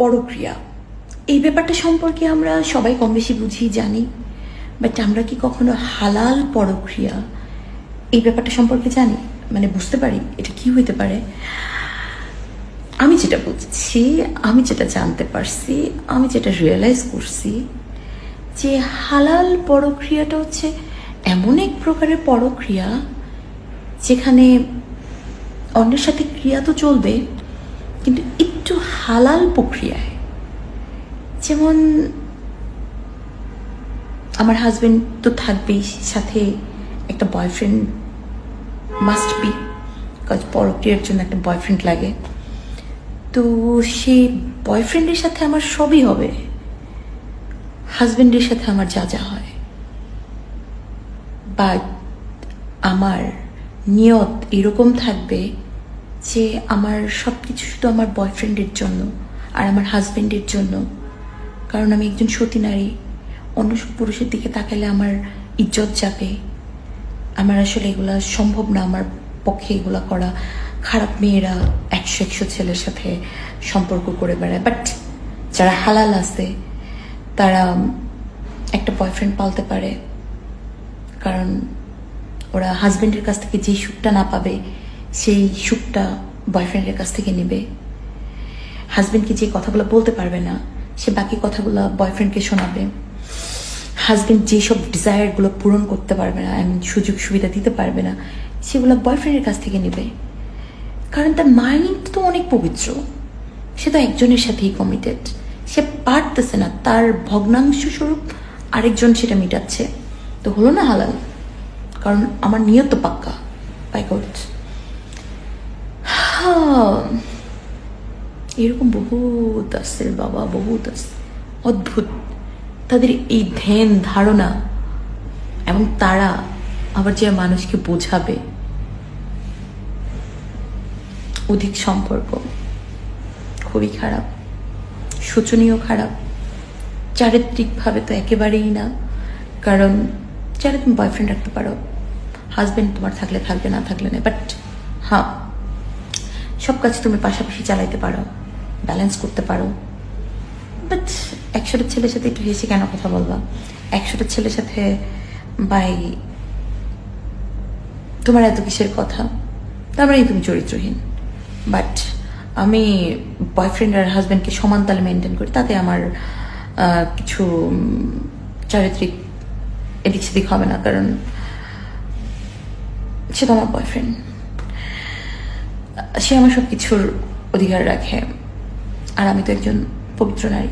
পরক্রিয়া এই ব্যাপারটা সম্পর্কে আমরা সবাই কম বেশি বুঝি জানি, বাট আমরা কি কখনো হালাল পরক্রিয়া এই ব্যাপারটা সম্পর্কে জানি, মানে বুঝতে পারি এটা কি হইতে পারে? আমি যেটা বুঝছি, আমি যেটা জানতে পারছি, আমি যেটা রিয়েলাইজ করছি যে হালাল পরক্রিয়াটা হচ্ছে এমন এক প্রকারের পরক্রিয়া যেখানে অন্যের সাথে ক্রিয়া তো চলবে কিন্তু একটু হালাল প্রক্রিয়ায়। যেমন আমার হাজবেন্ড তো থাকবেই, সাথে একটা বয়ফ্রেন্ড মাস্ট বি, বিকজ পরক্রিয়ার জন্য একটা বয়ফ্রেন্ড লাগে। তো সেই বয়ফ্রেন্ডের সাথে আমার সবই হবে, হাজবেন্ডের সাথে আমার যা যা হয়, বাট আমার নিয়ত এরকম থাকবে যে আমার সব কিছু শুধু আমার বয়ফ্রেন্ডের জন্য আর আমার হাজবেন্ডের জন্য। কারণ আমি একজন সতী নারী, অন্য সব পুরুষের দিকে তাকালে আমার ইজ্জত যাবে। আমার আসলে এগুলা সম্ভব না, আমার পক্ষে এগুলা করা। খারাপ মেয়েরা 100 ছেলের সাথে সম্পর্ক করে বেড়ায়, বাট যারা হালাল আছে তারা একটা বয়ফ্রেন্ড পালতে পারে, কারণ ওরা হাজবেন্ডের কাছ থেকে যে সুখটা না পাবে সেই সুখটা বয়ফ্রেন্ডের কাছ থেকে নেবে। হাজবেন্ডকে যে কথাগুলো বলতে পারবে না সে বাকি কথাগুলো বয়ফ্রেন্ডকে শোনাবে। হাজবেন্ড যেসব ডিজায়ারগুলো পূরণ করতে পারবে না, সুযোগ সুবিধা দিতে পারবে না, সেগুলো বয়ফ্রেন্ডের কাছ থেকে নেবে। কারণ তার মাইন্ড তো অনেক পবিত্র, সে তো একজনের সাথেই কমিটেড, সে পারতেছে না, তার ভগ্নাংশ স্বরূপ আরেকজন সেটা মিটাচ্ছে। তো হলো না হালাল, কারণ আমার নিয়ত তো পাক্কা। বাই গড, এরকম বহুত আছে বাবা, বহুত আছে, অদ্ভুত তাদের এই ধ্যান ধারণা। এবং তারা আবার যে মানুষকে বোঝাবে অধিক সম্পর্ক, খুবই খারাপ, শোচনীয় খারাপ। চারিত্রিকভাবে তো একেবারেই না, কারণ যারা তুমি বয়ফ্রেন্ড রাখতে পারো, হাজবেন্ড তোমার থাকলে থাকবে, না থাকলে না, বাট হ্যাঁ সব কাজ তুমি পাশাপাশি চালাইতে পারো, ব্যালেন্স করতে পারো। বাট 100টা ছেলের সাথে একটু হেসে কেন কথা বলবা? 100টা ছেলের সাথে বাই তোমার এত কিসের কথা? তার মানে তুমি চরিত্রহীন। বাট আমি বয়ফ্রেন্ড আর হাজব্যান্ডকে সমান তালে মেনটেন করি, তাতে আমার কিছু চারিত্রিক এদিক সেদিক হবে না, কারণ সে তো আমার বয়ফ্রেন্ড, সে আমার সব কিছুর অধিকার রাখে, আর আমি তো একজন পবিত্র নারী।